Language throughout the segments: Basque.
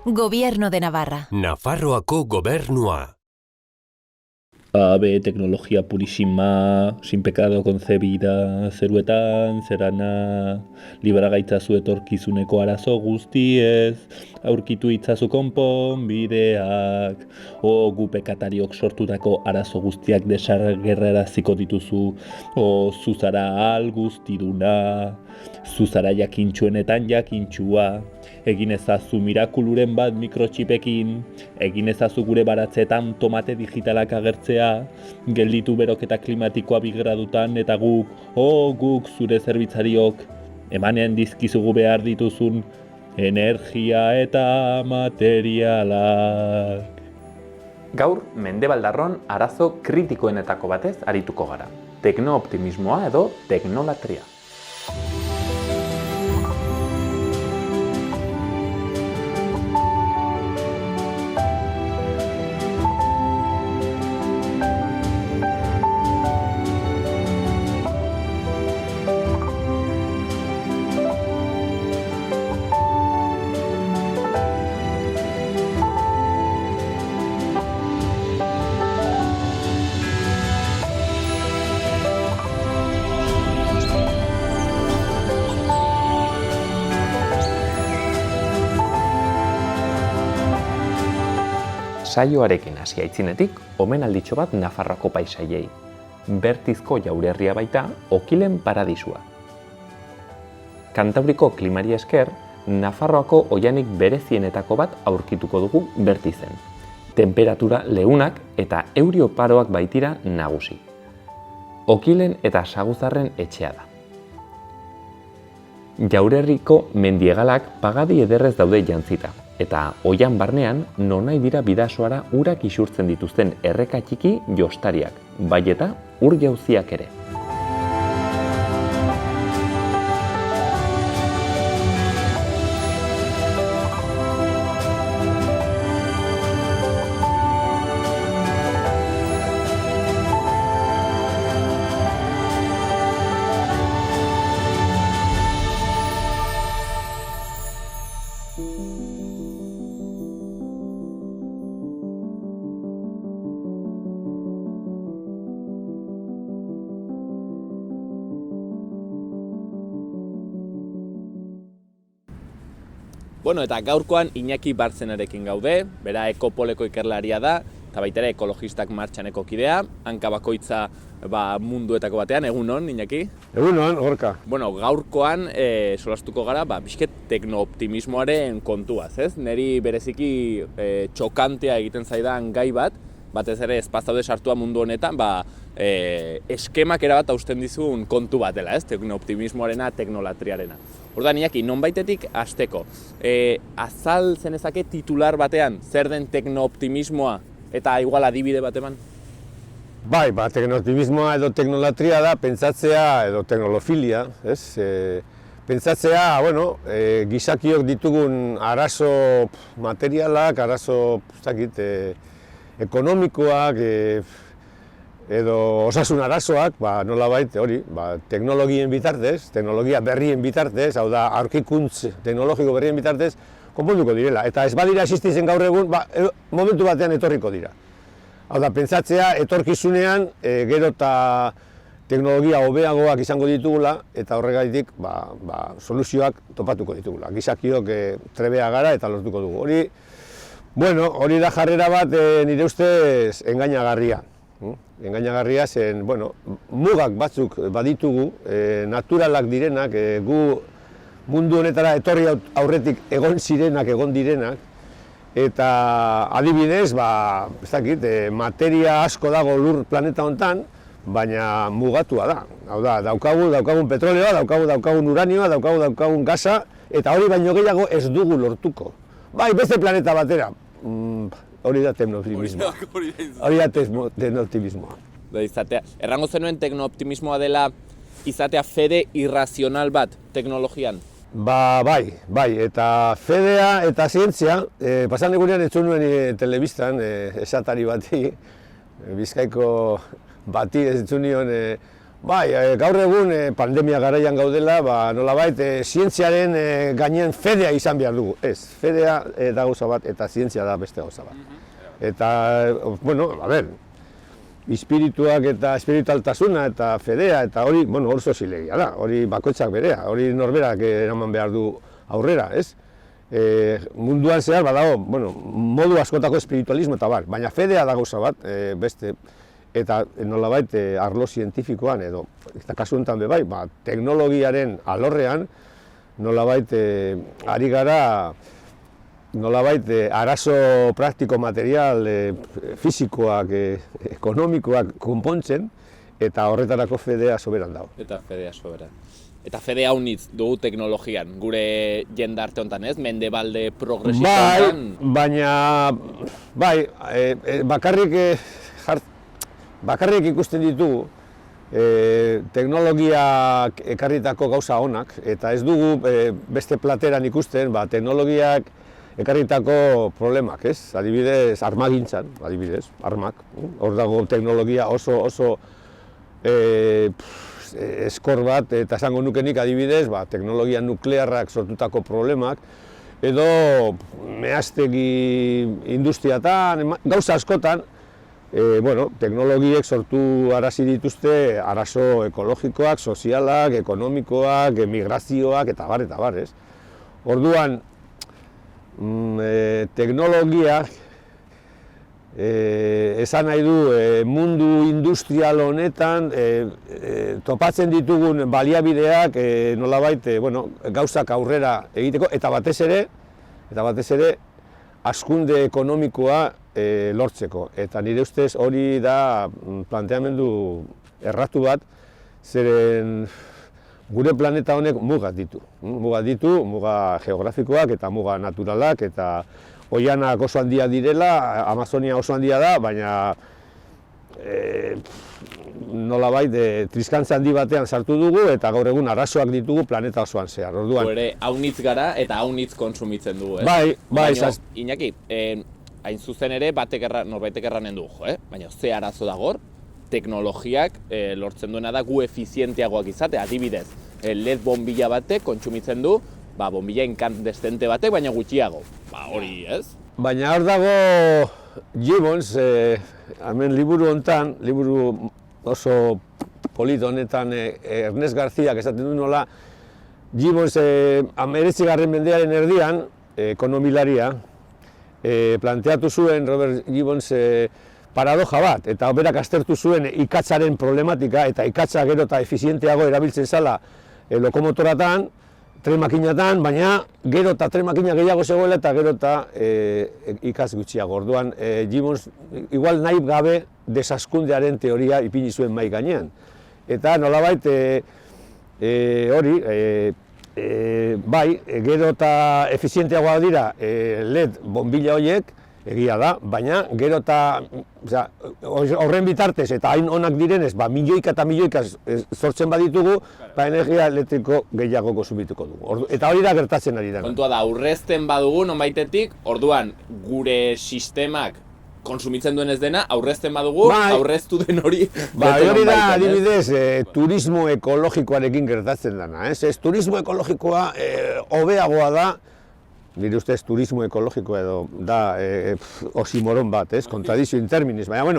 Gobierno de Navarra. Nafarroako gobernua. Ave, teknologia purisima, sin pecado concebida, zeruetan, zerana, libera gaitzazu etorkizuneko arazo guztiez, aurkitu itzazu konpon bideak, gu pekatariok sortutako arazo guztiak desagerraraziko dituzu, zuzara al guztiduna, zuzara jakintxuenetan jakintxua, egin ezazu mirakuluren bat mikrotxipekin, egin ezazu gure baratzeetan tomate digitalak agertzea, gelditu beroketa klimatikoa 2 gradutan eta guk zure zerbitzariok, emanean dizkizugu behar dituzun energia eta materialak. Gaur, Mendebaldarron arazo kritikoenetako batez arituko gara. Teknooptimismoa edo teknolatria. Saioarekin hasi aitzinetik, omenalditxo bat Nafarroako paisaiei. Bertizko jaurerria baita, Okilen paradisua. Kantauriko klimari esker, Nafarroako oihanik berezienetako bat aurkituko dugu Bertizen. Temperatura leunak eta euri oparoak baitira nagusi. Okilen eta Saguzarren etxea da. Jaurerriko mendiegalak pagadi ederrez daude jantzita, eta oihan barnean nonai dira bidasoara urak isurtzen dituzten erreka txiki jostariak, bai eta ur jauziak ere. Bueno, eta gaurkoan Iñaki Bartzenarekin gaude, bera ekopoleko ikerlaria da, eta baita ere ekologistak martxaneko kidea, hanka bakoitza munduetako batean, egunon, Iñaki? Egunon, Gorka. Bueno, gaurkoan solastuko gara, bizket teknooptimismoaren kontuaz, ez? Neri bereziki txokantea egiten zaidan gai bat, batez ere ez bazaude sartua mundu honetan, eskemak erabat hausten dizun kontu bat dela, ez? Teknooptimismoarena, teknolatriarena. Orduan, Iñaki, nonbaitetik hasteko. Azal zenezake titular batean, zer den teknooptimismoa eta igual adibide bat eman? Bai, teknooptimismoa edo teknolatria da pentsatzea edo teknolofilia, ez? Pentsatzea, gizakiok ditugun arazo materialak, arazo, ekonomikoak, edo osasun arazoak, nolabait hori, teknologien bitartez, teknologia berrien bitartez, hau da, aurkikuntz teknologiko berrien bitartez, konponduko direla. Eta ez badira existitzen gaur egun, momentu batean etorriko dira. Hau da, pentsatzea etorkizunean gero eta teknologia hobeagoak izango ditugula, eta horregaitik soluzioak topatuko ditugula. Gizakiok trebea gara eta lortuko dugu. Hori da jarrera bat nire ustez engainagarria. Engainagarria zen, mugak batzuk baditugu, naturalak direnak, gu mundu honetara etorri aurretik egon zirenak, egon direnak, eta adibidez, materia asko dago lur planeta hontan, baina mugatua da. Hau da, daukagun petroleoa, daukagun uranioa, daukagun gasa, eta hori baino gehiago ez dugu lortuko. Bai, beste planeta batera. Hori da teknooptimismoa. Hori da teknooptimismoa. Errango zenuen teknooptimismoa dela izatea fede irrazional bat teknologian? Bai, eta fedea eta zientzia, pasan egunean entzun nuen telebistan, esatari bati, Bizkaiko bati entzun nion, Bai, gaur egun pandemia garaian gaudela, nolabait zientziaren gainean fedea izan behar dugu. Ez, fedea da gauza bat eta zientzia da beste gauza bat. Eta, bueno, espirituak eta espiritualtasuna eta fedea eta hori, bueno, oso zilegia da, hori bakoitzak berea, hori norberak eraman behar du aurrera, ez? Munduan zehar badago, bueno, modu askotako espiritualismo eta bar, baina fedea da gauza bat, beste, eta nolabait arlo zientifikoan edo, eta kasu honetan bai, teknologiaren alorrean nolabait ari gara nolabait arazo praktiko material, fisikoak, ekonomikoak konpontzen, eta horretarako fedea soberan dago. Eta fedea soberan. Eta fede haunitz dugu teknologian, gure jendarte honetan, ez? Mendebalde progresista honetan? Baina, bakarrik ikusten ditugu teknologiak ekarritako gauza onak, eta ez dugu beste plateran ikusten teknologiak ekarritako problemak, ez? Adibidez, armagintzan, armak. Hor dago teknologia oso eskor bat, eta esango nukenik adibidez, teknologia nuklearrak sortutako problemak, edo mehaztegi industriatan, gauza askotan, teknologiek sortu arazi dituzte arazo ekologikoak, sozialak, ekonomikoak, migrazioak, eta bar, ez? Orduan, teknologiak esan nahi du mundu industrial honetan topatzen ditugun baliabideak nolabait gauzak aurrera egiteko eta batez ere hazkunde ekonomikoa lortzeko. Eta nire ustez hori da planteamendu erratu bat, zeren gure planeta honek mugak ditu. Muga geografikoak eta muga naturalak, eta oianak oso handia direla, Amazonia oso handia da, baina nolabait triskantza handi batean sartu dugu eta gaur egun arazoak ditugu planeta osoan zehar. Orduan ere haunitz gara eta haunitz kontsumitzen dugu, ez? Bai, Iñaki, hain zuzen ere norbaitek erranen dugu, baina ze arazo da gor, teknologiak lortzen duena da gu efizienteagoak izate, adibidez, LED bombilla batek kontsumitzen du, bombilla inkandescente batek, baina gutxiago. Hori, ez? Baina hor dago Gibbons, hemen liburu honetan, liburu oso polit honetan, Ernest Garziak esaten du nola, Gibbons 19. mendearen erdian, ekonomilaria, planteatu zuen Robert Gibbons paradoja bat, eta berak aztertu zuen ikatzaren problematika, eta ikatza gero eta efizienteago erabiltzen zala lokomotoratan, tren makinatan, baina gero eta tren makina gehiago zegoela eta gero eta ikatz gutxiago. Orduan, Gibbons igual nahi gabe desazkundearen teoria ipini zuen mahai gainean. Eta nolabait hori, gero eta efizienteagoa dira LED bombilla horiek, egia da, baina gero eta horren bitartez eta hain onak direnez, milioika eta milioika sortzen baditugu, energia elektriko gehiago konsumituko dugu. Eta hori da gertatzen ari dena. Kontua da, aurrezten badugu nonbaitetik, orduan gure sistemak konsumitzen duen ez dena, aurrezten badugu, aurreztu den hori. Hori da, adibidez, turismo ekologikoarekin gertatzen dena. Turismo ekologikoa hobeagoa da, nire ustez turismo ekologikoa edo da oximoron bat, kontradizio in terminis, baina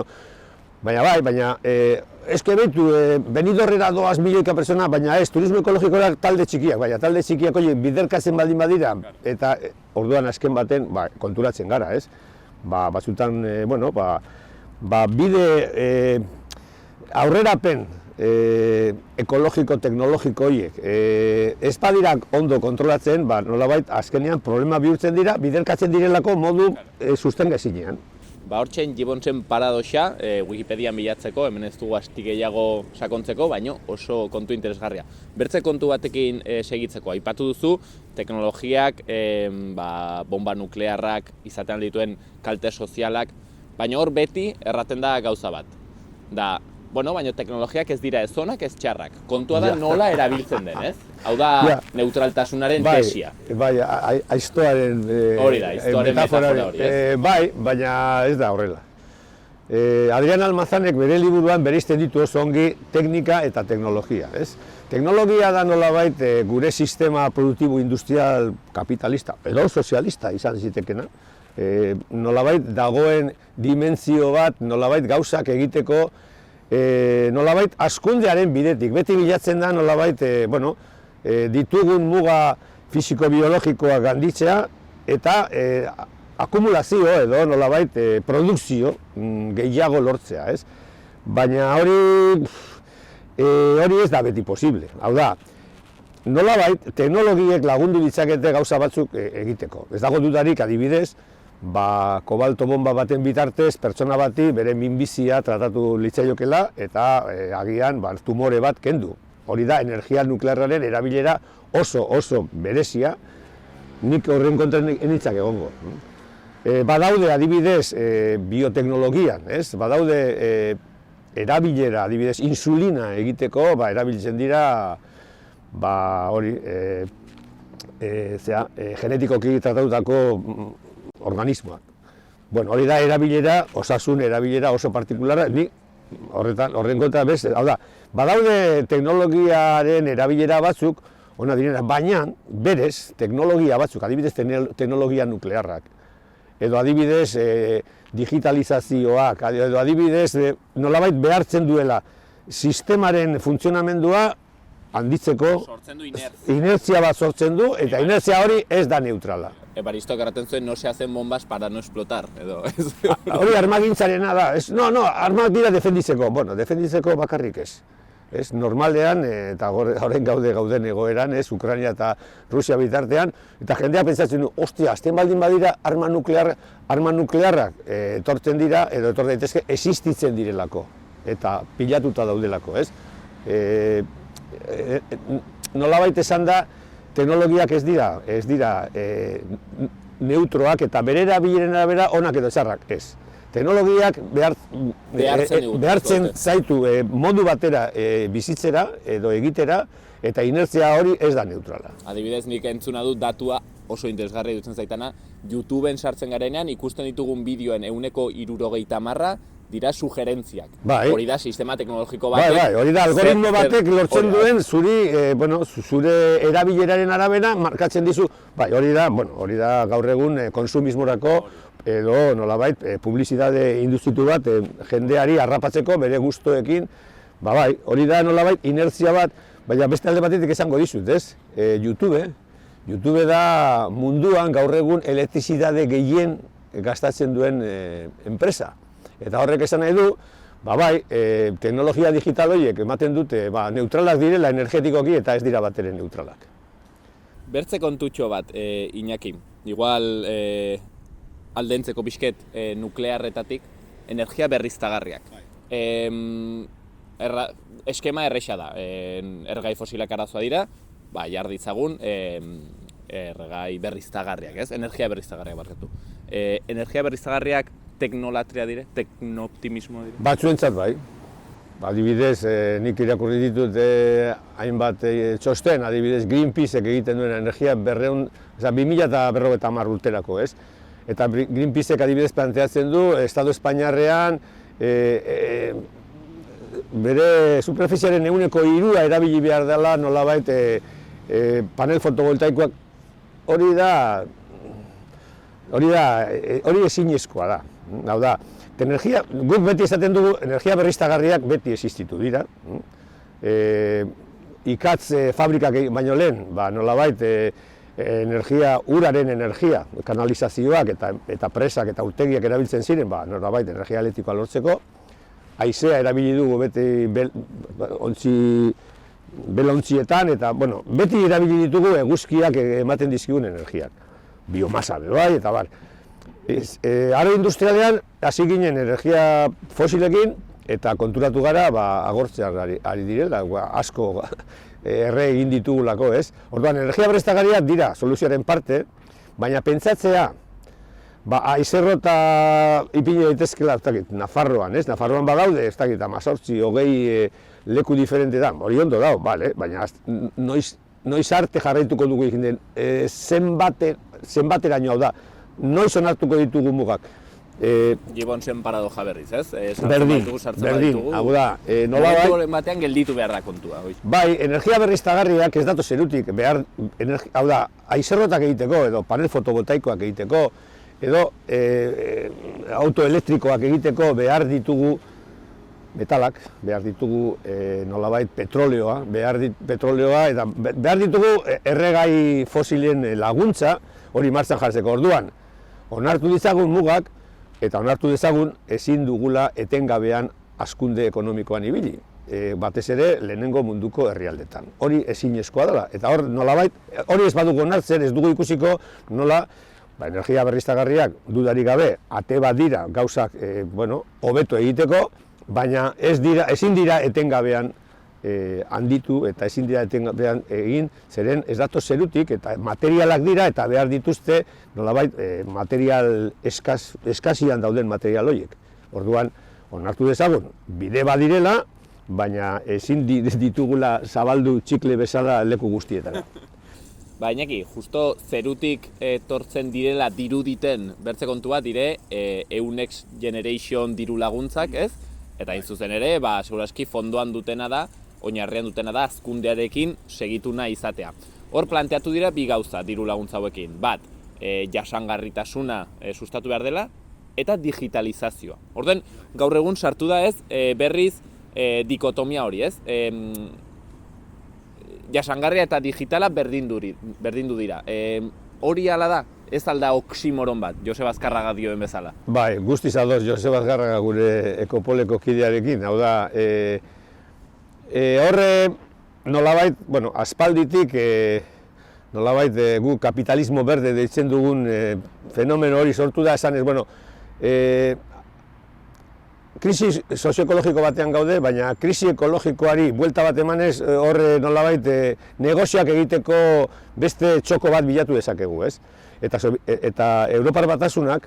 eske betu, Benidorrera doaz milioika persona, baina turismo ekologikoa talde txikiak, talde txikiak biderkatzen baldin badira, eta orduan azken baten konturatzen gara, batzutan, bide aurrerapen ekologiko, teknologiko horiek ez badirak ondo kontrolatzen, nolabait azkenean problema bihurtzen dira, biderkatzen direlako modu sustengaezinean. Hortxein Gibbonsen paradoxa, Wikipedian bilatzeko, hemen ez dugu asti gehiago sakontzeko, baina oso kontu interesgarria. Bertze kontu batekin segitzeko, aipatu duzu, teknologiak, bomba nuklearrak, izatean dituen kalte sozialak, baina hor beti erraten da gauza bat. Baina teknologiak ez dira ez onak, ez txarrak. Kontua da nola erabiltzen den, ez? Hau da neutraltasunaren tesia. Aiztoaren metafora hori, ez? Baina ez da horrela. Adrian Almazanek bere liburuan bereizten ditu oso ongi teknika eta teknologia, ez? Teknologia da nolabait gure sistema produktibo industrial kapitalista edo sozialista izan zitekena. Nolabait dagoen dimentsio bat, nolabait gauzak egiteko, nolabait hazkundearen bidetik. Beti bilatzen da nolabait, ditugun muga fisiko-biologikoa ganditzea eta akumulazio edo nolabait produkzio gehiago lortzea, ez? Baina hori ez da beti posible. Hau da, nolabait teknologiek lagundu ditzakete gauza batzuk egiteko. Ez dago dudarik adibidez, kobalto bomba baten bitartez pertsona bati bere minbizia tratatu litzaiokela eta agian tumore bat kendu. Hori da energia nuklearraren erabilera oso berezia, nik horren kontra enitzak egongo. Badaude adibidez bioteknologian, ez? Badaude erabilera, adibidez insulina egiteko, erabiltzen dira genetikoki tratatutako organismoak. Bueno, hori da erabilera, osasun erabilera oso partikularra, ni horren kontra beste, hau da, badaude teknologiaren erabilera batzuk, ona direna, baina berez teknologia batzuk, adibidez teknologia nuklearrak, edo adibidez digitalizazioak, edo adibidez nolabait behartzen duela sistemaren funtzionamendua handitzeko inertzia bat sortzen du, eta inertzia hori ez da neutrala. Evaristo garraten zuen, no se hacen bombas para no explotar, edo. Hori armagintzarena da, armak dira defenditzeko, defenditzeko bakarrik ez. Normalean, eta horren gauden egoeran, Ukraina eta Rusia bitartean, eta jendea pentsatzen du, ostia, azten baldin badira arma nuklearrak etortzen dira, edo etor daitezke, existitzen direlako, eta pilatuta daudelako, ez? Nolabait esan da, teknologiak ez dira neutroak eta bere erabileren arabera onak edo txarrak, ez. Teknologiak behartzen zaitu modu batera bizitzera edo egitera, eta inertzia hori ez da neutrala. Adibidez, nik entzuna dut datua oso interesgarria dutzen zaitana, YouTubeen sartzen garenean ikusten ditugun bideoen 70% dira sugerentziak. Hori da sistema teknologiko batek. Hori da algoritmo batek lortzen duen zure erabileraren arabera markatzen dizu. Hori da gaur egun konsumismorako edo nolabait publizitate industritu bat jendeari harrapatzeko bere gustoekin. Hori da nolabait inertzia bat, baina beste alde batetik esango dizut, ez? YouTube da munduan gaur egun elektrizitate gehien gastatzen duen enpresa. Eta horrek esan nahi du, teknologia digital horiek ematen dute neutralak direla energetikoki eta ez dira batere neutralak. Bertze kontutxo bat, Iñaki, igual aldentzeko pixket nuklearretatik, energia berriztagarriak. Eskema erresa da, ergai fosilak arazoa dira, jar ditzagun ergai berriztagarriak, ez? Energia berriztagarriak barkatu. Energia berriztagarriak teknolatria dire, teknooptimismo dire? Batzuentzat bai. Adibidez, nik irakurri ditut hainbat txosten, adibidez Greenpeaceek egiten duen energia 2050 urterako, ez? Eta Greenpeaceek adibidez planteatzen du, Estado Espainiarrean bere superfiziaren 3% erabili behar dela nolabait panel fotovoltaikoak. Hori ezinezkoa da. Hau da, guk beti esaten dugu, energia berriztagarriak beti existitu dira. Ikatz fabrikak baino lehen, nolabait uraren energia, kanalizazioak eta presak eta urtegiak erabiltzen ziren, nolabait energia elektrikoa lortzeko. Haizea erabili dugu beti belontzietan, eta beti erabili ditugu eguzkiak ematen dizkigun energiak. Biomasa, eta bar. Aro industrialean, hasi ginen energia fosilekin, eta konturatu gara, agortzean ari direla, asko erre egin ditugulako, ez? Orduan, energia berriztagarriak dira soluzioaren parte, baina pentsatzea, aizerrota ipini daitezkela, Nafarroan, ez? Nafarroan badaude, ez dakit, 18-20 leku diferente da, hori ondo dau, baina noiz arte jarraituko dugu egin den, zenbateraino hau da, noiz onartuko ditugu mugak. Gibbonsen paradoja berriz, ez? Berdin, hau da, nolabait... Momentu batean gelditu behar da kontua, oiz? Bai, energia berriztagarriak ez datu zerutik, hau da, aizerrotak egiteko, edo panel fotovoltaikoak egiteko, edo auto elektrikoak egiteko behar ditugu metalak, behar ditugu nolabait petroleoa, eta behar ditugu erregai fosilen laguntza hori martxan jartzeko. Orduan, onartu ditzagun mugak, eta onartu dezagun ezin dugula etengabean hazkunde ekonomikoan ibili. Batez ere lehenengo munduko herrialdetan. Hori ezinezkoa dela, eta hor nolabait, hori ez badugu onartzen, ez dugu ikusiko nola energia berriztagarriak dudarik gabe ate bat dira gauzak hobeto egiteko, baina ezin dira etengabean handitu eta ezin dira etengabean egin, zeren ez dato zerutik eta materialak dira eta behar dituzte nolabait material eskasian dauden material horiek. Orduan, onartu dezagun, bide badirela, baina ezin ditugula zabaldu txikle bezala leku guztietara. Iñaki, justo zerutik etortzen direla diruditen bertze kontua dire Next Generation diru laguntzak, ez? Eta hain zuzen ere, seguraski fondoan dutena da, oinarrian dutena da, hazkundearekin segitu nahi izatea. Hor planteatu dira bi gauza diru laguntza hauekin. Bat, jasangarritasuna sustatu behar dela, eta digitalizazioa. Orduan, gaur egun sartu da ez, berriz dikotomia hori, ez? Jasangarria eta digitala berdindu dira. Hori hala da, ez alda oksimoron bat, Joseba Azkarraga dioen bezala. Bai, guztiz ados Joseba Azkarraga gure ekopoleko kidearekin, hau da, horre nolabait, aspalditik, nolabait gu kapitalismo berde deitzen dugun fenomeno hori sortu da, esanez, krisi sozioekologiko batean gaude, baina krisi ekologikoari buelta bat emanez horre nolabait negozioak egiteko beste txoko bat bilatu dezakegu, ez? Eta Europar Batasunak,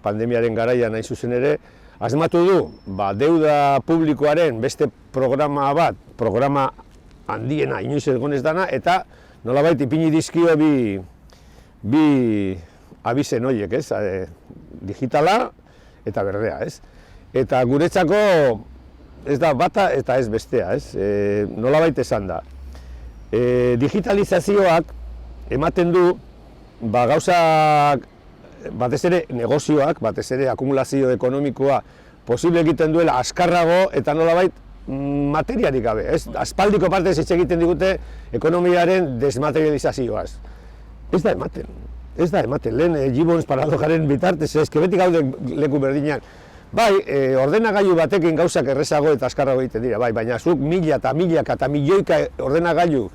pandemiaren garaian hain zuzen ere, asmatu du, deuda publikoaren beste programa handiena inoiz egonez dana, eta nolabait ipini dizkio bi abizen horiek, ez? Digitala eta berdea, ez? Eta guretzako ez da bata eta ez bestea, ez? Nolabait esan da. Digitalizazioak ematen du, gauzak, batez ere negozioak, batez ere akumulazio ekonomikoa posible egiten duela azkarrago eta nolabait materiarik gabe, ez? Aspaldiko partez hitz egiten digute ekonomiaren desmaterializazioaz. Ez da ematen, lehen Gibbons paradojaren bitartez, ez, beti gaude leku berdinean. Bai, ordenagailu batekin gauzak errezago eta azkarrago egiten dira, bai, baina zuk milaka eta milioika ordenagailu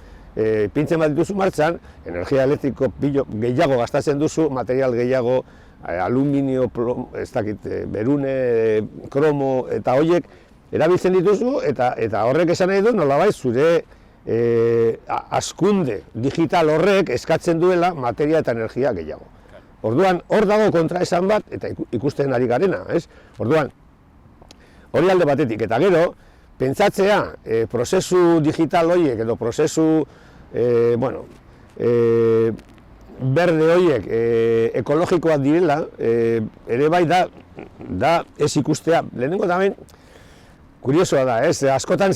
pintzen bat dituzu martxan, energia elektriko gehiago gastatzen duzu, material gehiago, aluminio, berune, kromo eta horiek erabiltzen dituzu, eta horrek esan nahi du nolabait zure hazkunde digital horrek eskatzen duela materia eta energia gehiago. Orduan, hor dago kontraesan bat, eta ikusten ari garena, ez? Orduan, hori alde batetik, eta gero, pentsatzea prozesu digital horiek edo prozesu, berde horiek ekologikoak direla, ere bai da ez ikustea. Lehenengo tamen, kuriosoa da, ez? Askotan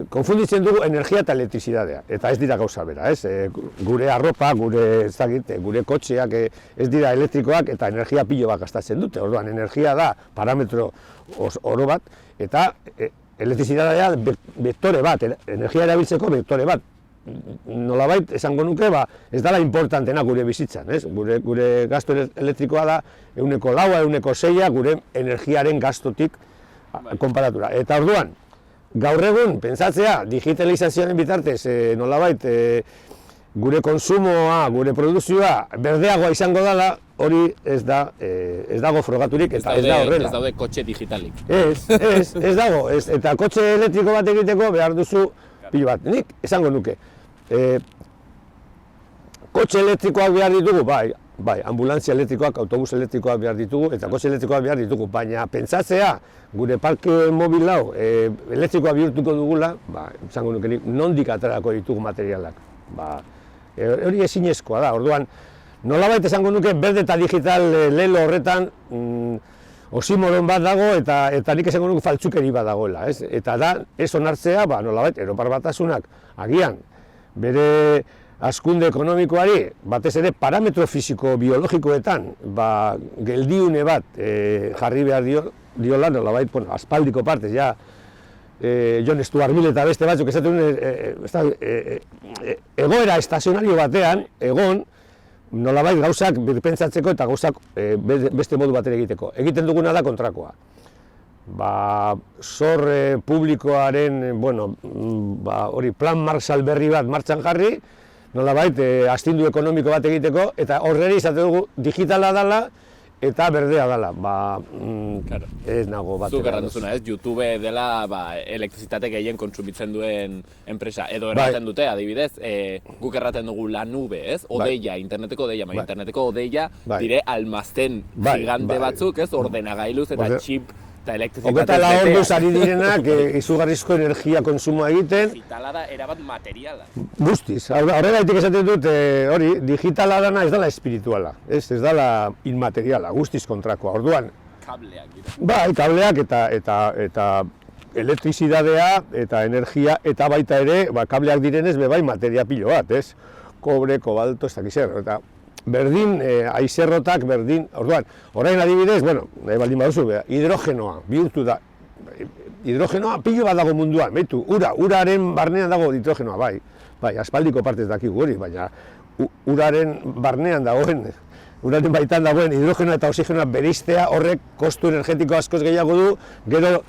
konfunditzen dugu energia eta elektrizidadea, eta ez dira gauza bera, ez? Gure arropa, gure kotxeak ez dira elektrikoak eta energia pilo bat gastatzen dute. Orduan, energia da parametro oro bat, eta elektrizidadea vektore bat, energia erabiltzeko vektore bat. Nolabait, esango nuke, ez dela importantena gure bizitzan, ez? Gure gasto elektrikoa da 4%, 6% gure energiaren gastotik konparatura. Eta orduan, gaur egun, pentsatzea, digitalizazioaren bitartez, nolabait, gure konsumoa, gure produzioa, berdeagoa izango dela, hori ez dago frogaturik eta ez da horrela. Ez daude kotxe digitalik. Ez dago, eta kotxe elektriko bat egiteko behar duzu pilo bat. Nik esango nuke, kotxe elektrikoak behar ditugu, bai, ambulantzia elektrikoak, autobus elektrikoak behar ditugu, eta kotxe elektrikoak behar ditugu, baina pentsatzea, gure parke mobil hau elektrikoa bihurtuko dugula, esango nuke nik, nondik aterako ditugu materialak. Hori ezinezkoa da, orduan, nolabait esango nuke berde eta digital lelo horretan osimoron bat dago eta nik esango nuke faltsukeri bat dagoela, ez? Eta da, ez onartzea, nolabait, Europar Batasunak agian bere hazkunde ekonomikoari, batez ere parametro fisiko-biologikoetan, geldiune bat jarri behar diola, nolabait, aspaldiko partez, ja, John Stuart Mill eta beste batzuk esaten egoera estazionario batean, egon, nolabait gauzak birpentsatzeko eta gauzak beste modu batera egiteko. Egiten duguna da kontrakoa. Zor publikoaren, hori plan Marshall berri bat martxan jarri, nolabait astindu ekonomiko bat egiteko, eta horreri izate dugu digitala dela, eta berdea dela, ez nago bat. Zuk erranduzuna, ez? YouTube dela elektrizitate gehien kontsumitzen duen enpresa. Edo erraten dute, adibidez, guk erraten dugu la nube, ez? Odeia, interneteko odeia, interneteko odeia dire almazten gigante batzuk, ez? Ordenagailuz eta txip eta elektrizitate. Oketala orduz ari direnak izugarrizko energia konsumoa egiten. Digitala da erabat materiala. Guztiz, horregaitik esaten dut, hori, digitala dana ez dela espirituala, ez dela inmateriala, guztiz kontrakoa. Orduan, kableak dira. Bai, kableak eta elektrizidadea eta energia eta baita ere, kableak direnez bai materia pilo bat, ez? Kobre, kobalto, ez dakiz zer, eta berdin, aizerrotak, berdin, orduan, orain adibidez, nahi baldin baduzu, hidrogenoa, bihurtu da, hidrogenoa pilo bat dago munduan, behitu, uraren barnean dago hidrogenoa, bai, aspaldiko partez dakigu hori, baina uraren barnean dagoen, uraren baitan dagoen hidrogenoa eta oxigenoa bereiztea horrek kostu energetiko askoz gehiago du, gero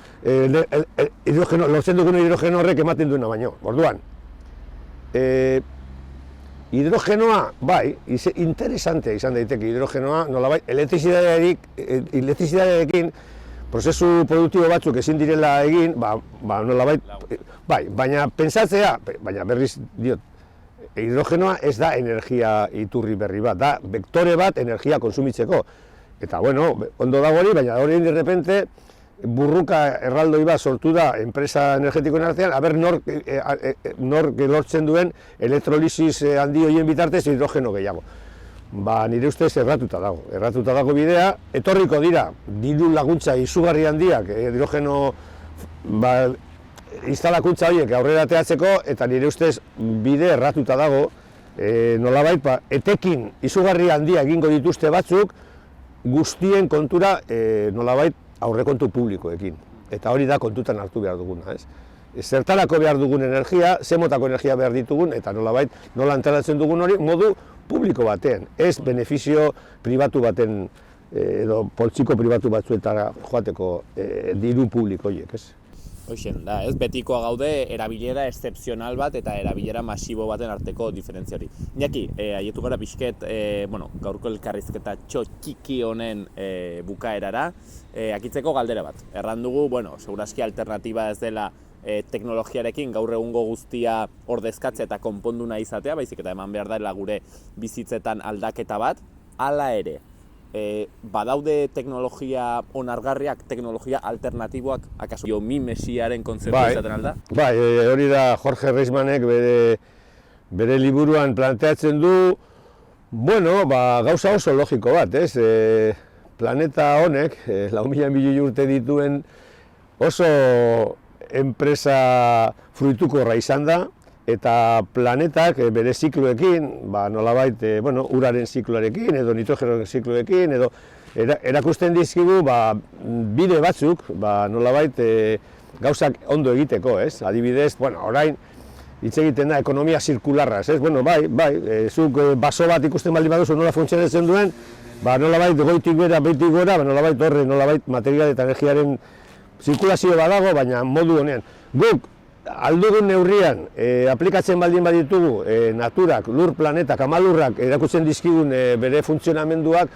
lortzen dugun hidrogeno horrek ematen duena baino, orduan. Hidrogenoa, interesantea izan daiteke hidrogenoa, nolabait, elektrizidadearekin prozesu produktibo batzuk ezin direla egin, nolabait, baina pentsatzea, baina berriz diot, hidrogenoa ez da energia iturri berri bat, da vektore bat energia konsumitzeko. Eta, ondo dago hori, baina hori de repente, burruka erraldoi bat sortu da enpresa energetikoen artean, aber nork lortzen duen elektrolisis handi horien bitartez hidrogeno gehiago. Nire ustez erratuta dago bidea, etorriko dira diru laguntza izugarri handiak hidrogeno instalakuntza horiek aurrera ateratzeko, eta nire ustez bide erratuta dago, nolabait, etekin izugarri handia egingo dituzte batzuk, guztien kontura nolabait aurrekontu publikoekin. Eta hori da kontutan hartu behar duguna, ez? Zertarako behar dugun energia, zemotako energia behar ditugun, eta nolabait, nola antolatzen dugun hori, modu publiko baten, ez benefizio pribatu baten, edo poltsiko pribatu batzuetara joateko diru publiko horiek, ez? Hoxen, da, ez? Betikoa gaude erabilera excepzional bat eta erabilera masibo baten arteko diferentzia hori. Iñaki, aietu gara pixket, gaurko elkarrizketa txiki honen bukaerara, akitzeko galdera bat. Erran dugu, segurazki alternatiba ez dela teknologiarekin gaur egungo guztia ordezkatze eta konpondu nahi izatea, baizik eta eman behar dela gure bizitzetan aldaketa bat, hala ere. Badaude teknologia onargarriak, teknologia alternatiboak, akaso biomi mesiaren kontzeptu izaten alda? Hori da Jorge Reismanek bere liburuan planteatzen du, gauza oso logiko bat, ez? Planeta honek, 4.000 milioi urte dituen oso enpresa fruitukorra izan da, eta planetak bere zikloekin, nolabait, uraren zikloarekin, edo nitrogenoaren zikloekin, edo erakusten dizkigu bide batzuk, nolabait, gauzak ondo egiteko, ez? Adibidez, orain, hitz egiten da ekonomia zirkularraz, ez? Zuk baso bat ikusten baldin baduzu nola funtzionatzen duen, nolabait, goitik bera, behitik gora, nolabait, horre, nolabait, material eta energiaren zirkulazio badago, baina modu honean. Guk, aldugun neurrian, aplikatzen baldin baditugu, naturak, lur planetak, amalurrak erakutzen dizkigun bere funtzionamenduak,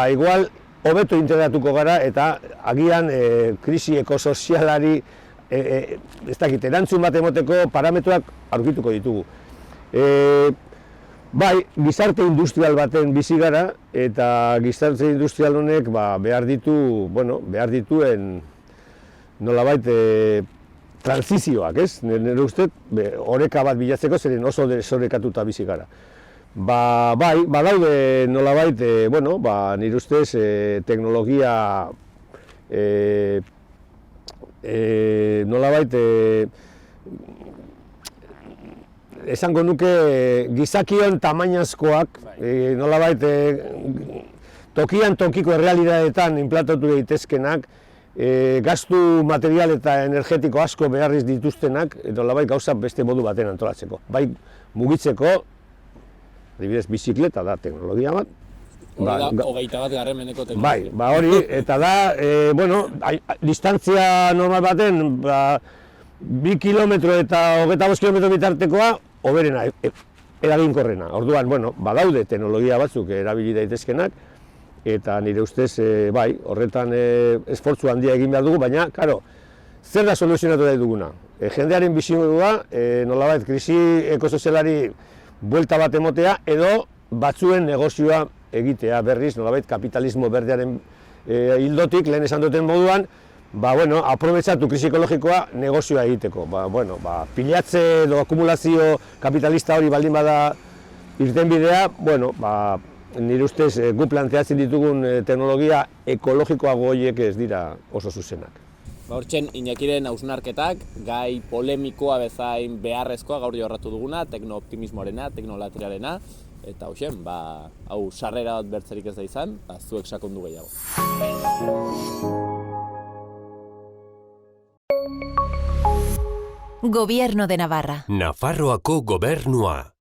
igual, hobeto integratuko gara eta agian krisi ekosozialari erantzun bat emoteko parametroak aurkituko ditugu. Gizarte industrial baten bizi gara eta gizarte industrial honek behar dituen nolabait transizioak, ez? Nire ustez, oreka bat bilatzeko zeren oso desorekatuta bizi gara. Bai, badaude nolabait, nire ustez teknologia nolabait esango nuke gizakion tamainazkoak, nolabait tokian tokiko errealitateetan inplantatu daitezkenak, gastu material eta energetiko asko beharriz dituztenak, nolabait gauza beste modu baten antolatzeko. Bai mugitzeko, adibidez, bizikleta da teknologia bat. Hori da, 21. mendeko teknologia. Bai, hori, eta da, distantzia normal baten, 2 kilometro eta 25 kilometro bitartekoa, hoberena, eraginkorrena. Orduan, badaude teknologia batzuk erabili daitezkenak, eta nire ustez, horretan esfortzu handia egin behar dugu, baina, karo, zer da soluzionatu da duguna? Jendearen bizimodua, nolabait, krisi ekosozialari buelta bat emotea, edo batzuen negozioa egitea berriz, nolabait, kapitalismo berdearen hildotik, lehen esan duten moduan, aprobetxatu krisi ekologikoa negozioa egiteko. Pilatze edo akumulazio kapitalista hori baldin bada irtenbidea, nire ustez gu planteatzen ditugun teknologia ekologikoago horiek ez dira oso zuzenak. Hortzen, Iñakiren hausnarketak, gai polemikoa bezain beharrezkoa gaur jorratu duguna, tekno-optimismoarena, teknolatirarena, eta hoxen, hau sarrera bat bertzerik ez da izan, zuek sakondu gehiago. Gobierno de Navarra. Nafarroako gobernua.